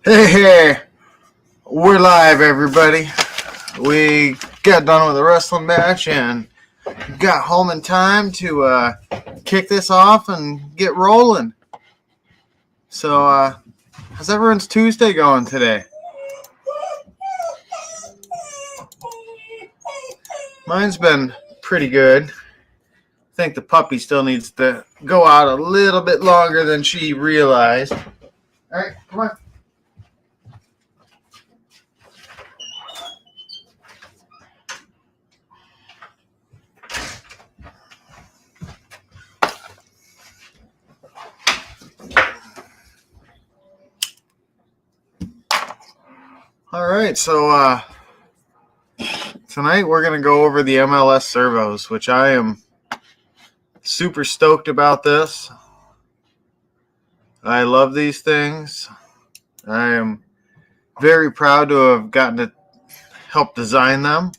Hey, we're live, everybody. We got done with the wrestling match and got home in time to kick this off and get rolling. So, how's everyone's Tuesday going today? Mine's been pretty good. I think the puppy still needs to go out a little bit longer than she realized. All right, come on. All right, so tonight we're going to go over the MLS Servos, which I am super stoked about this. I love these things. I am very proud to have gotten to help design them.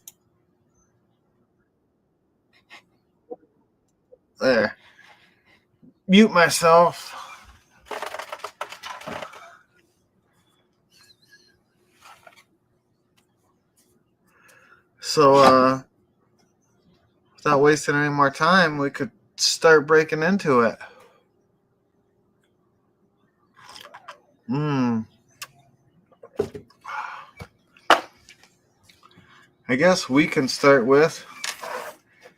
There. Mute myself. So, without wasting any more time, we could start breaking into it. I guess we can start with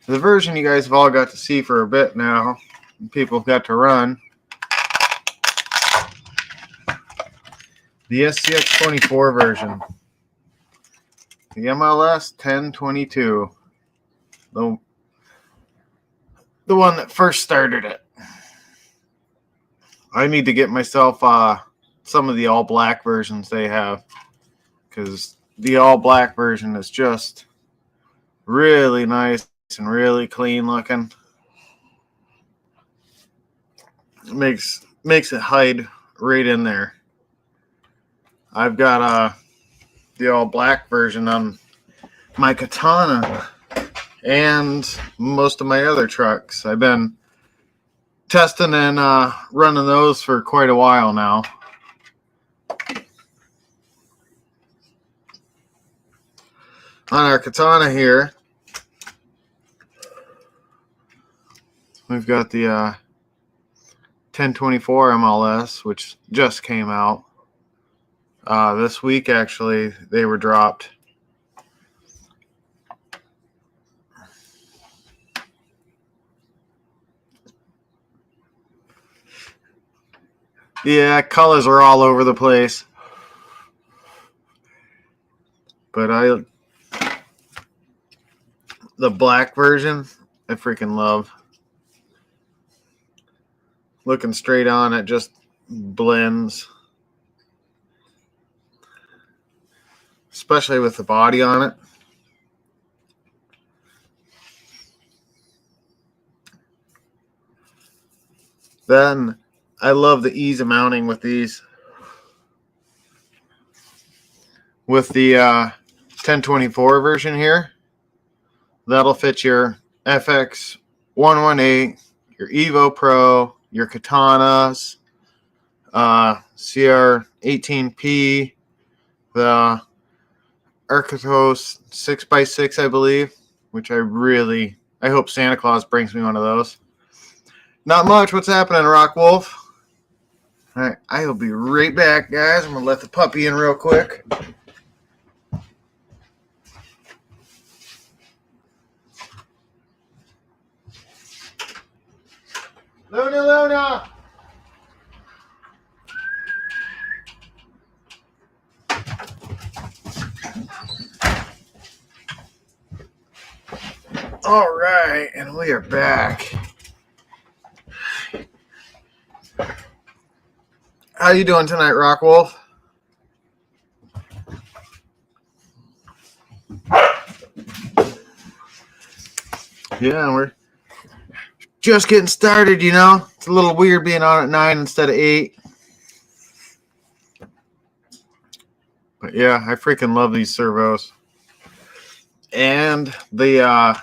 the version you guys have all got to see for a bit now. People have got to run. The SCX24 version. The MLS 1022. The one that first started it. I need to get myself some of the all black versions they have, because the all black version is just really nice and really clean looking. It makes it hide right in there. I've got the all black version on my Katana and most of my other trucks. I've been testing and running those for quite a while now. On our Katana here, we've got the 1024 MLS, which just came out. This week, actually, they were dropped. Yeah, colors are all over the place. But the black version, I freaking love. Looking straight on, it just blends. Especially with the body on it. Then I love the ease of mounting with these. With the 1024 version here, that'll fit your FX 118, your Evo Pro, your Katanas, CR18P, the Arctos 6x6, I believe, which I hope Santa Claus brings me one of those. Not much. What's happening, Rock Wolf? All right, I will be right back, guys. I'm going to let the puppy in real quick. Luna! All right, and we are back. How you doing tonight, Rock Wolf? Yeah, we're just getting started, you know. It's a little weird being on at 9 instead of 8. But yeah, I freaking love these servos. And the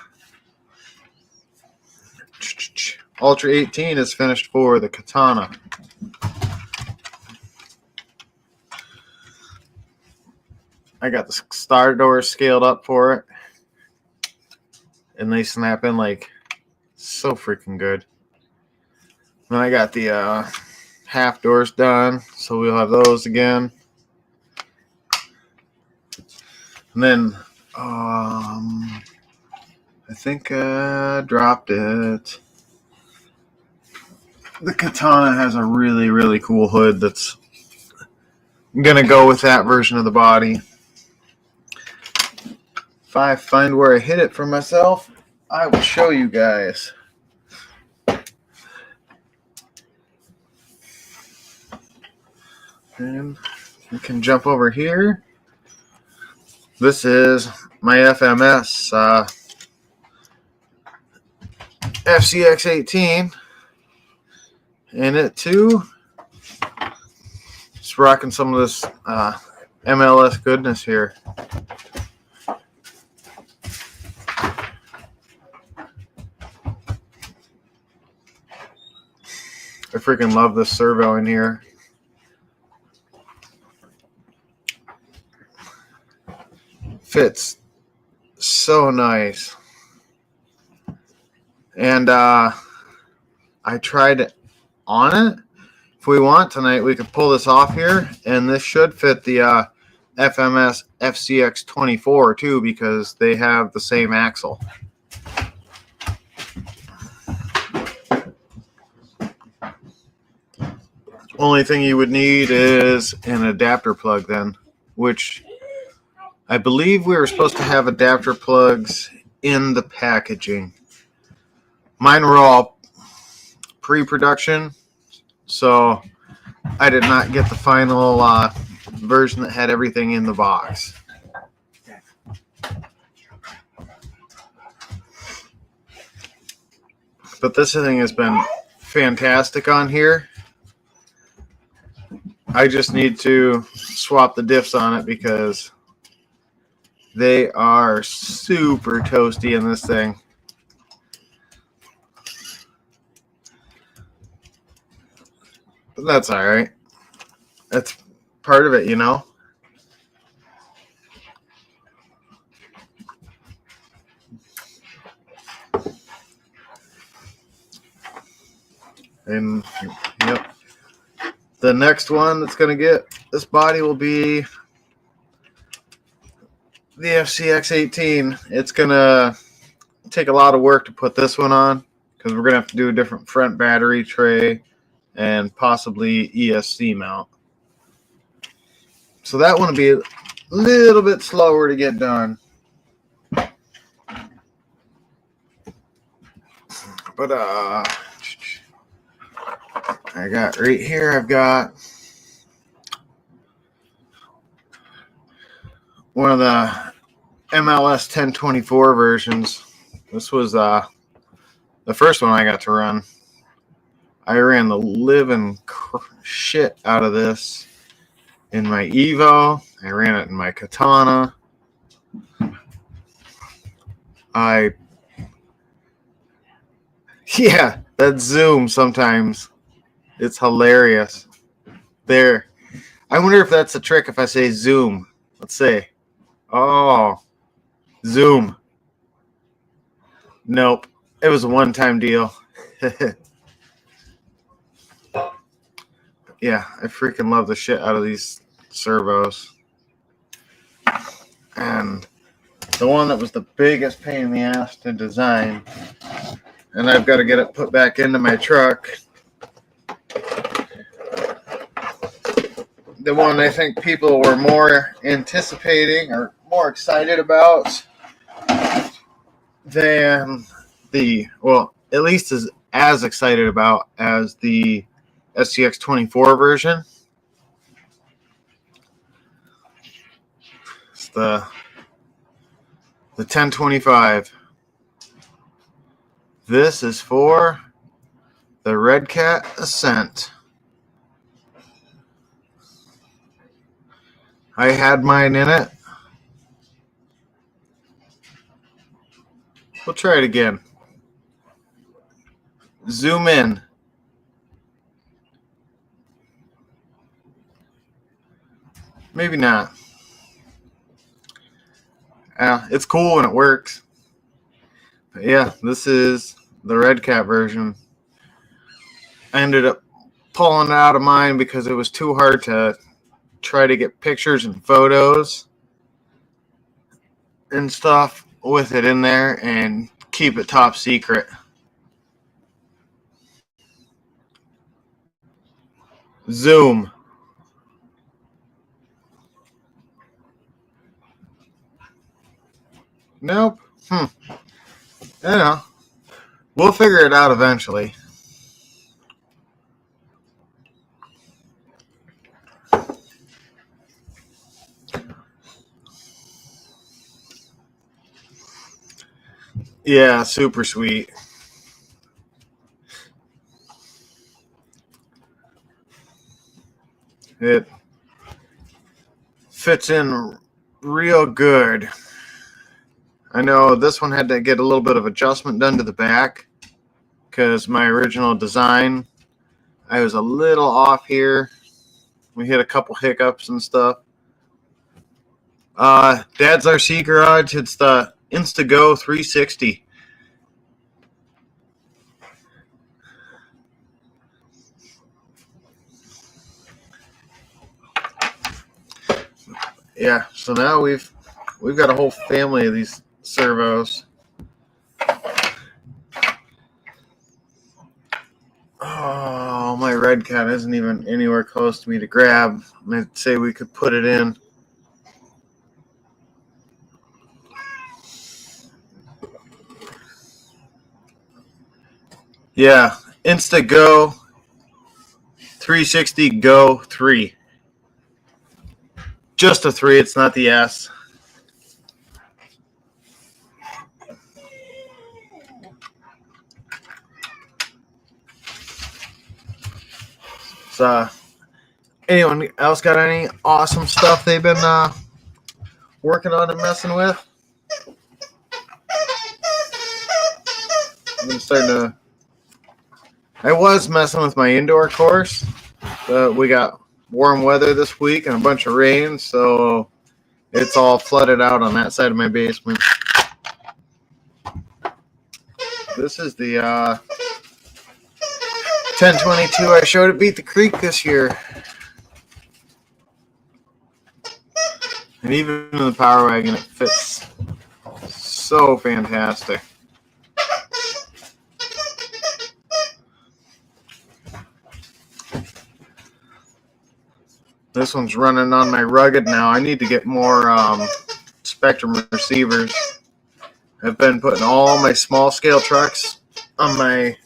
Ultra 18 is finished for the Katana. I got the star doors scaled up for it, and they snap in like so freaking good. Then I got the half doors done, so we'll have those again. And then I think I dropped it. The Katana has a really, really cool hood that's going to go with that version of the body. If I find where I hit it for myself, I will show you guys. And we can jump over here. This is my FMS FCX18. And it too, just rocking some of this MLS goodness here. I freaking love this servo in here. Fits so nice. And I tried it on it. If we want tonight, we could pull this off here, and this should fit the FMS FCX24 too, because they have the same axle. Only thing you would need is an adapter plug then, which I believe we were supposed to have adapter plugs in the packaging. Mine were all pre-production, so I did not get the final version that had everything in the box. But this thing has been fantastic on here. I just need to swap the diffs on it because they are super toasty in this thing. But that's all right. That's part of it, you know. And yep. The next one that's going to get this body will be the FCX18. It's going to take a lot of work to put this one on because we're going to have to do a different front battery tray and possibly ESC mount. So that one will be a little bit slower to get done. But I got right here, I've got one of the MLS 1024 versions. This was the first one I got to run. I ran the living shit out of this in my Evo. I ran it in my Katana. Yeah, that zoom sometimes. It's hilarious. There. I wonder if that's a trick if I say zoom. Let's see. Oh. Zoom. Nope. It was a one-time deal. Yeah, I freaking love the shit out of these servos. And the one that was the biggest pain in the ass to design, and I've got to get it put back into my truck. The one I think people were more anticipating or more excited about than the, well, at least as excited about as the SCX24 version. It's the 1025. This is for the Red Cat Ascent. I had mine in it. We'll try it again. Zoom in. Maybe not. Yeah, it's cool when it works. But yeah, this is the red cap version. I ended up pulling it out of mine because it was too hard to try to get pictures and photos and stuff with it in there and keep it top secret. Zoom. Nope. I don't know. We'll figure it out eventually. Yeah, super sweet. It fits in real good. I know this one had to get a little bit of adjustment done to the back because my original design, I was a little off here. We hit a couple hiccups and stuff. Dad's RC Garage. It's the Instago 360. Yeah, so now we've got a whole family of these servos. Oh, my red cat isn't even anywhere close to me to grab. I'd say we could put it in. Yeah, Instago 360 Go 3. Just a 3, it's not the S. So, anyone else got any awesome stuff they've been working on and messing with? I'm starting to. I was messing with my indoor course, but we got warm weather this week and a bunch of rain, so it's all flooded out on that side of my basement. This is the 1022 I showed at Beat the Creek this year. And even in the Power Wagon, it fits so fantastic. This one's running on my rugged now. I need to get more Spectrum receivers. I've been putting all my small scale trucks on my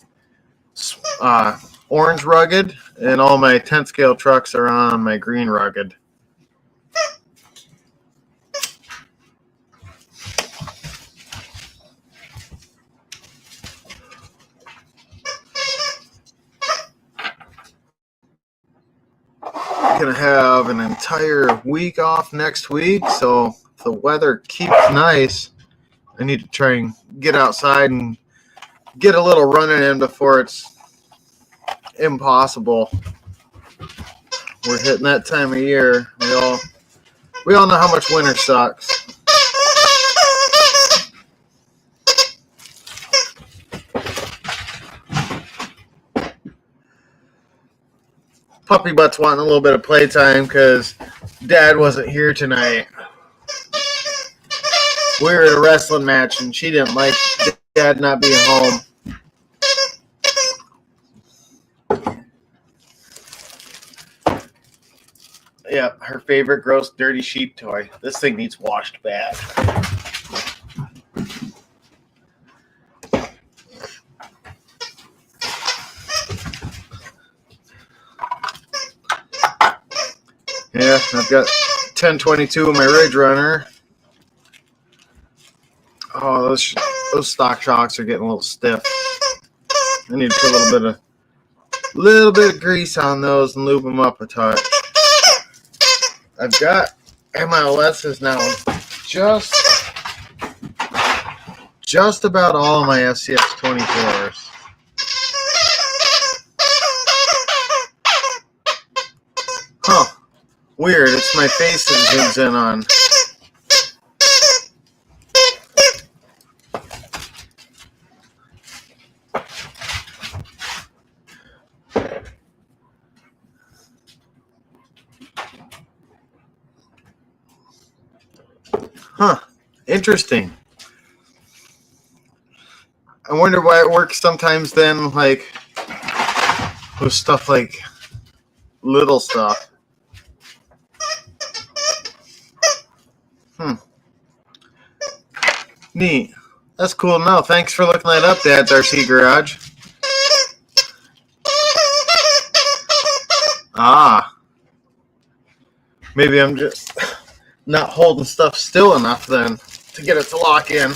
orange rugged, and all my 10 scale trucks are on my green rugged. Gonna have an entire week off next week, so if the weather keeps nice, I need to try and get outside and get a little running in before it's impossible. We're hitting that time of year. We all know how much winter sucks. Puppy Butt's wanting a little bit of playtime because Dad wasn't here tonight. We were at a wrestling match and she didn't like Dad not being home. Yeah, her favorite gross dirty sheep toy. This thing needs washed bad. Yeah, I've got 1022 in my Ridge Runner. Oh, those stock shocks are getting a little stiff. I need to put a little bit of grease on those and lube them up a touch. I've got MLSs now. Just about all of my FCS 24s. Huh. Weird. It's my face that zooms in on. Huh. Interesting. I wonder why it works sometimes then, like, with stuff like little stuff. Neat. That's cool to know. Thanks for looking that up, Dad's RC Garage. Ah. Maybe I'm just not holding stuff still enough then to get it to lock in.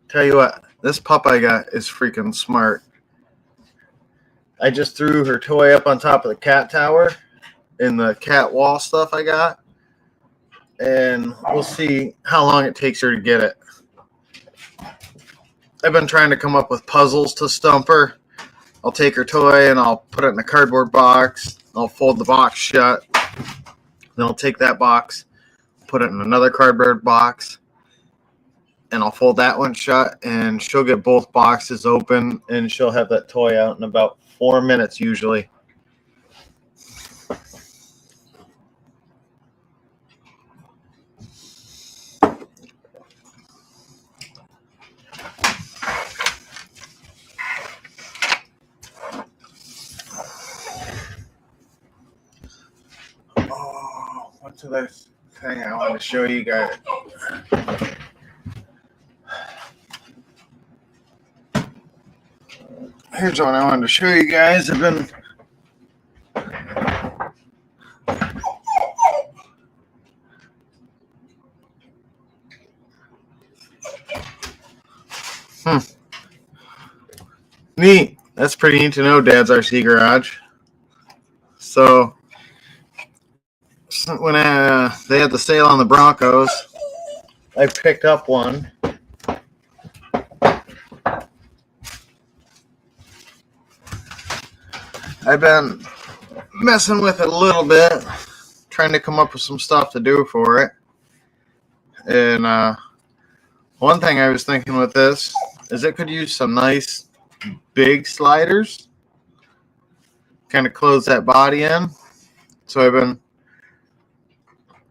Tell you what, this pup I got is freaking smart. I just threw her toy up on top of the cat tower in the cat wall stuff I got. And we'll see how long it takes her to get it. I've been trying to come up with puzzles to stump her. I'll take her toy and I'll put it in a cardboard box. I'll fold the box shut. Then I'll take that box, put it in another cardboard box, and I'll fold that one shut, and she'll get both boxes open, and she'll have that toy out in about 4 minutes usually. Oh, what's this thing I want to show you guys? Here's what I wanted to show you guys. I've been neat. That's pretty neat to know, Dad's RC Garage. So when they had the sale on the Broncos, I picked up one. I've been messing with it a little bit, trying to come up with some stuff to do for it. And one thing I was thinking with this is it could use some nice big sliders, kind of close that body in. So I've been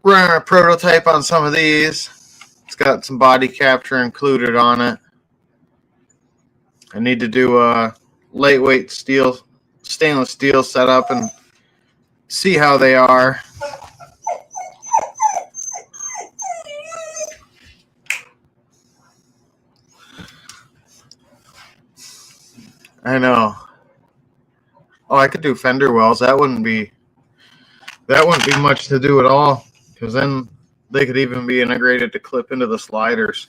running a prototype on some of these. It's got some body capture included on it. I need to do a lightweight stainless steel setup and see how they are. I know. Oh, I could do fender wells. That wouldn't be much to do at all, because then they could even be integrated to clip into the sliders.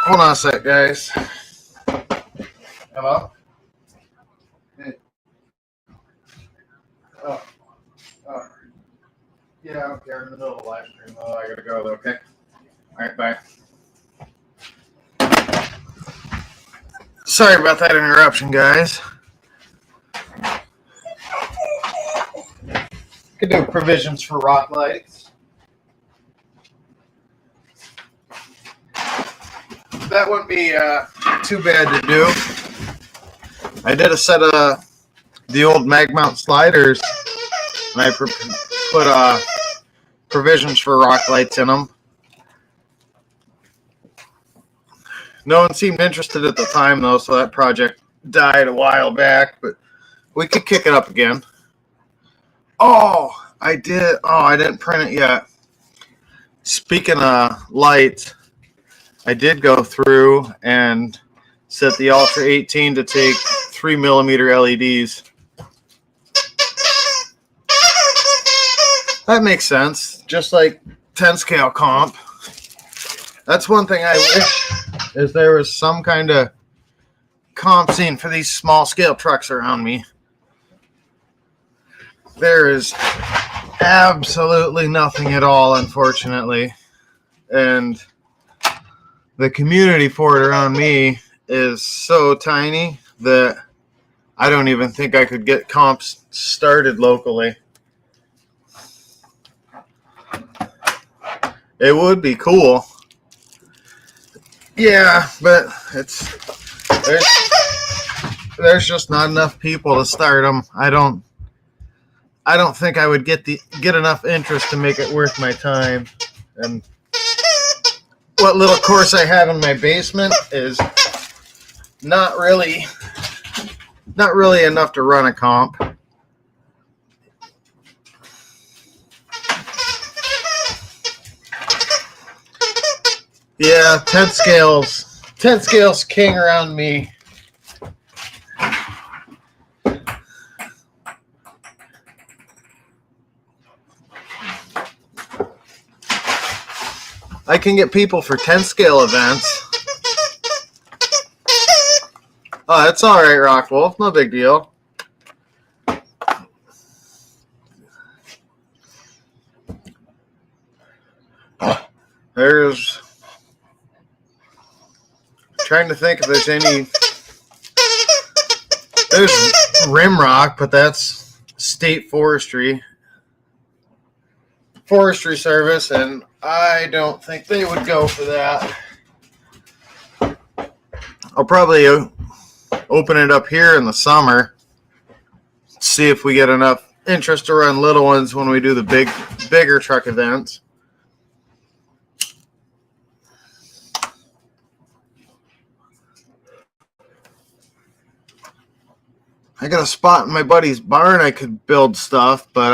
Hold on a sec, guys. Hello? Hey. Oh. Yeah, I don't care. In the middle of the live stream. Oh, I gotta go though, okay? Alright, bye. Sorry about that interruption, guys. Could do provisions for rock lights. That wouldn't be too bad to do. I did a set of the old mag mount sliders, and I put provisions for rock lights in them. No one seemed interested at the time, though, so that project died a while back, but we could kick it up again. Oh, I did. Oh, I didn't print it yet. Speaking of lights, I did go through and set the Ultra 18 to take 3mm LEDs. That makes sense. Just like 10 scale comp. That's one thing I wish is there was some kind of comp scene for these small scale trucks around me. There is absolutely nothing at all, unfortunately. And the community for it around me is so tiny that I don't even think I could get comps started locally. It would be cool. Yeah, but there's just not enough people to start them. I don't think I would get enough interest to make it worth my time. And what little course I have in my basement is not really enough to run a comp. Yeah, 10 scales king around me. I can get people for 10 scale events. Oh, that's all right, Rockwolf. No big deal. There's... trying to think if there's any... There's Rimrock, but that's state forestry service, and I don't think they would go for that. I'll probably open it up here in the summer, see if we get enough interest to run little ones when we do the bigger truck events. I got a spot in my buddy's barn I could build stuff, but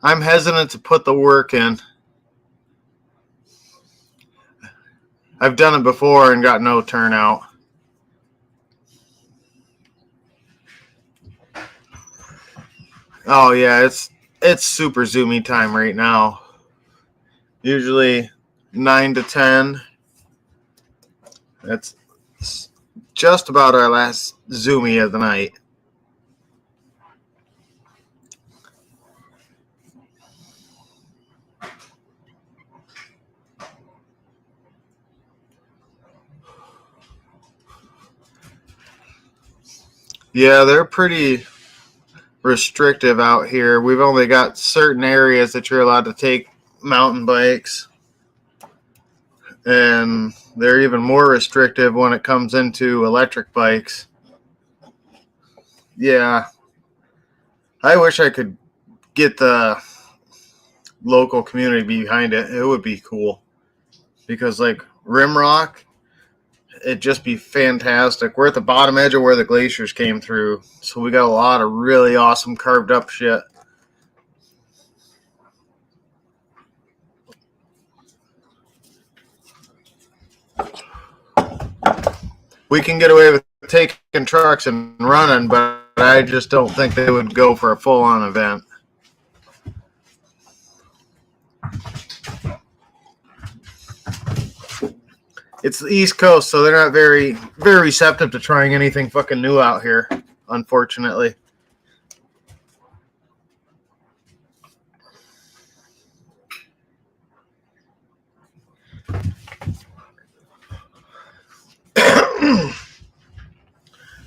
I'm hesitant to put the work in. I've done it before and got no turnout. Oh yeah, it's super zoomy time right now. Usually 9 to 10. That's just about our last zoomy of the night. Yeah, they're pretty restrictive out here. We've only got certain areas that you're allowed to take mountain bikes. And they're even more restrictive when it comes into electric bikes. Yeah. I wish I could get the local community behind it. It would be cool. Because like Rimrock, it'd just be fantastic. We're at the bottom edge of where the glaciers came through. So we got a lot of really awesome carved up shit. We can get away with taking trucks and running, but I just don't think they would go for a full-on event. It's the East Coast, so they're not very, very receptive to trying anything fucking new out here, unfortunately.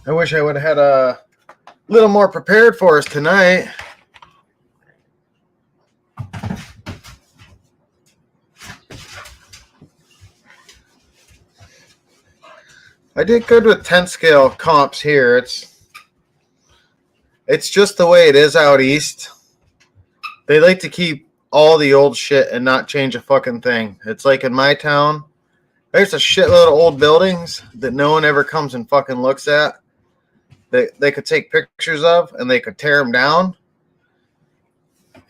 I wish I would have had a little more prepared for us tonight. I did good with 10 scale comps here. It's just the way it is out east. They like to keep all the old shit and not change a fucking thing. It's like in my town, there's a shitload of old buildings that no one ever comes and fucking looks at. They could take pictures of, and they could tear them down.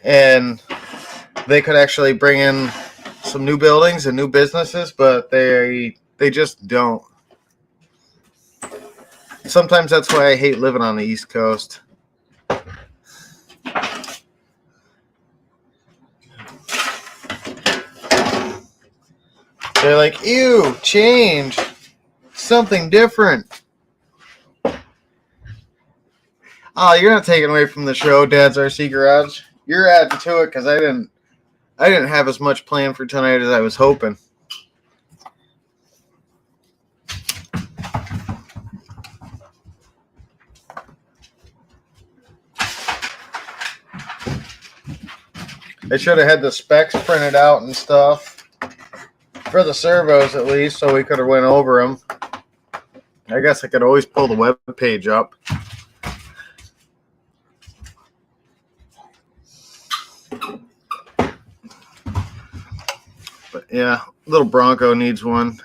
And they could actually bring in some new buildings and new businesses, but they just don't. Sometimes that's why I hate living on the East Coast. They're like, ew, change. Something different. Oh, you're not taking away from the show, Dad's RC Garage. You're adding to it because I didn't have as much planned for tonight as I was hoping. I should have had the specs printed out and stuff for the servos at least, so we could have went over them. I guess I could always pull the web page up. But yeah, little Bronco needs one.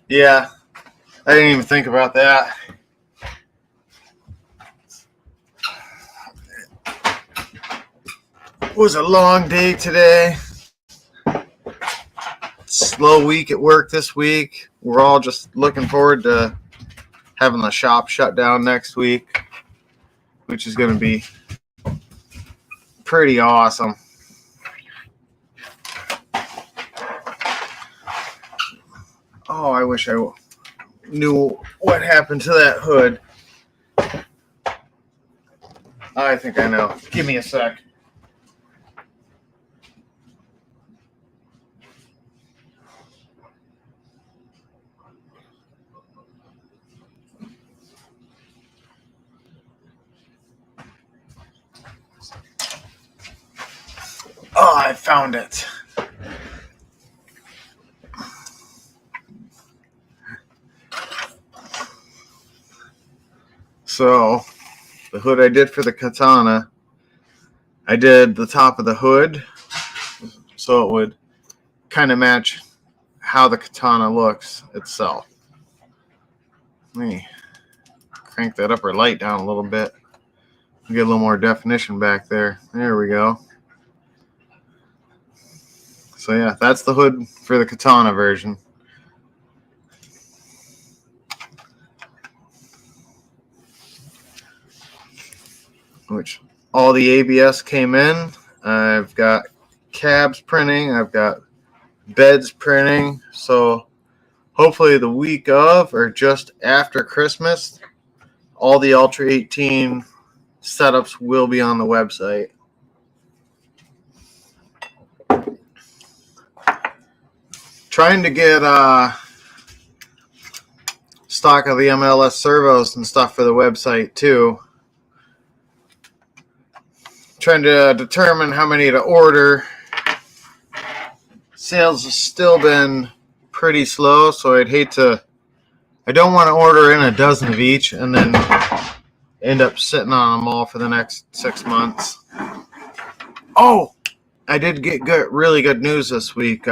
Yeah, I didn't even think about that. It was a long day today. Slow week at work this week. We're all just looking forward to having the shop shut down next week, which is going to be pretty awesome. Oh, I wish I knew what happened to that hood. I think I know. Give me a sec. Oh, I found it. So, the hood I did for the Katana, I did the top of the hood so it would kind of match how the Katana looks itself. Let me crank that upper light down a little bit. Get a little more definition back there. There we go. So yeah, that's the hood for the Katana version. Which all the ABS came in. I've got cabs printing. I've got beds printing. So hopefully the week of or just after Christmas, all the Ultra 18 setups will be on the website. Trying to get stock of the MLS servos and stuff for the website too. Trying to determine how many to order. Sales has still been pretty slow, so I don't want to order in a dozen of each and then end up sitting on them all for the next 6 months. Oh, I did get really good news this week.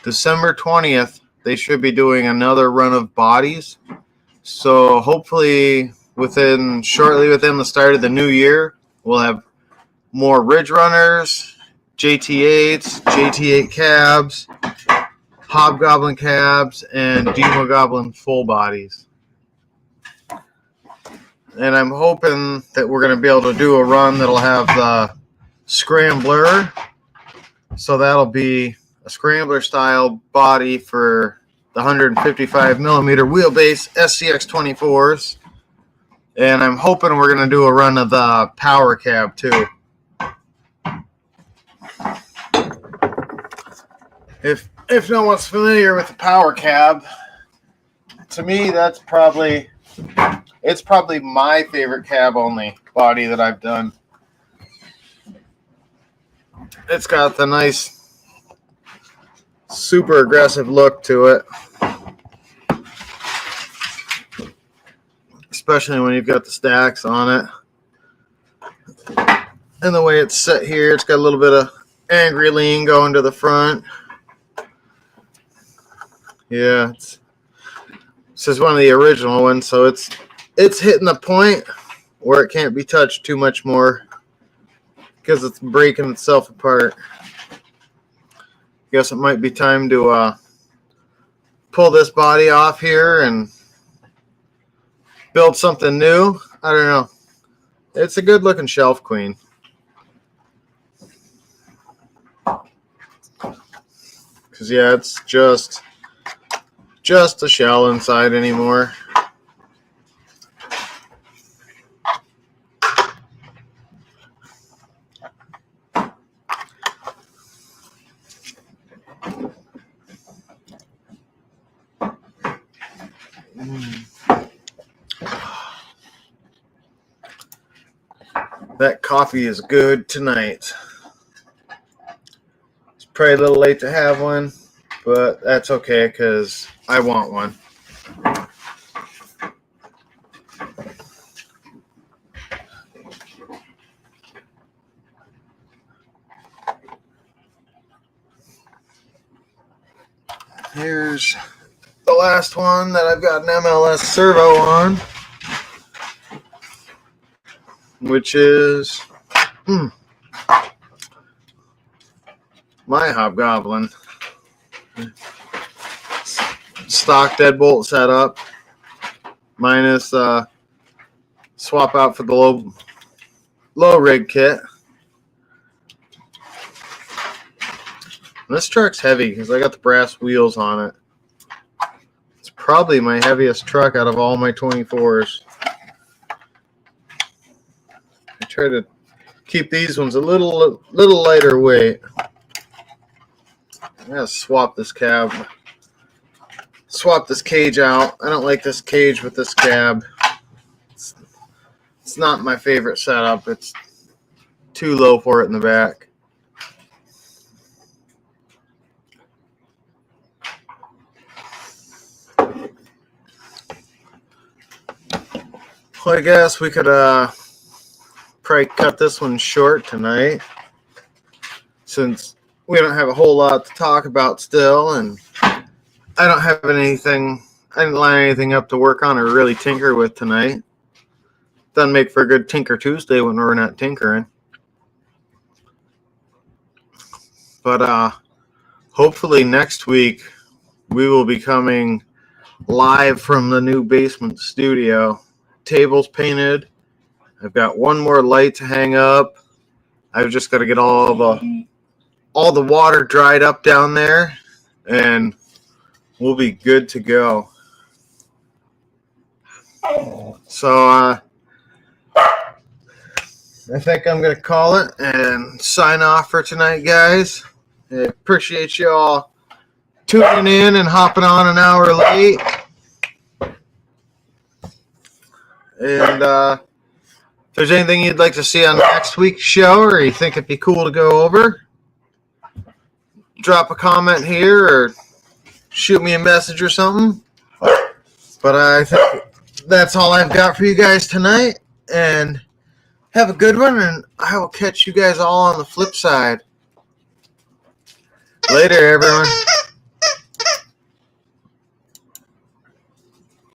December 20th, they should be doing another run of bodies. So hopefully shortly within the start of the new year, we'll have more Ridge Runners, JT8s, JT8 cabs, Hobgoblin cabs, and Demogoblin full bodies. And I'm hoping that we're going to be able to do a run that'll have the Scrambler. So that'll be a Scrambler style body for the 155 millimeter wheelbase SCX 24s. And I'm hoping we're going to do a run of the Power Cab too. If no one's familiar with the Power Cab, to me it's probably my favorite cab only body that I've done. It's got the nice, super aggressive look to it, especially when you've got the stacks on it. And the way it's set here, it's got a little bit of angry lean going to the front. Yeah, this is one of the original ones, so it's hitting the point where it can't be touched too much more because it's breaking itself apart. Guess it might be time to pull this body off here and build something new. I don't know. It's a good looking shelf queen. Because yeah, it's just a shell inside anymore. That coffee is good tonight. It's probably a little late to have one, but that's okay because I want one. Here's the last one that I've got an MLS Servo on, which is my Hobgoblin. Stock deadbolt setup, minus swap out for the low rig kit. This truck's heavy because I got the brass wheels on it. It's probably my heaviest truck out of all my 24s. I try to keep these ones a little lighter weight. I'm gonna swap this cab. Swap this cage out. I don't like this cage with this cab. It's not my favorite setup. It's too low for it in the back. Well, I guess we could probably cut this one short tonight, since we don't have a whole lot to talk about still, and I don't have anything. I didn't line anything up to work on or really tinker with tonight. Doesn't make for a good Tinker Tuesday when we're not tinkering. But hopefully next week we will be coming live from the new basement studio. Table's painted. I've got one more light to hang up. I've just got to get all the water dried up down there, and we'll be good to go. So I think I'm going to call it and sign off for tonight, guys. I appreciate you all tuning in and hopping on an hour late. And if there's anything you'd like to see on next week's show, or you think it'd be cool to go over, drop a comment here or shoot me a message or something. But I think that's all I've got for you guys tonight. And have a good one, and I will catch you guys all on the flip side. Later, everyone.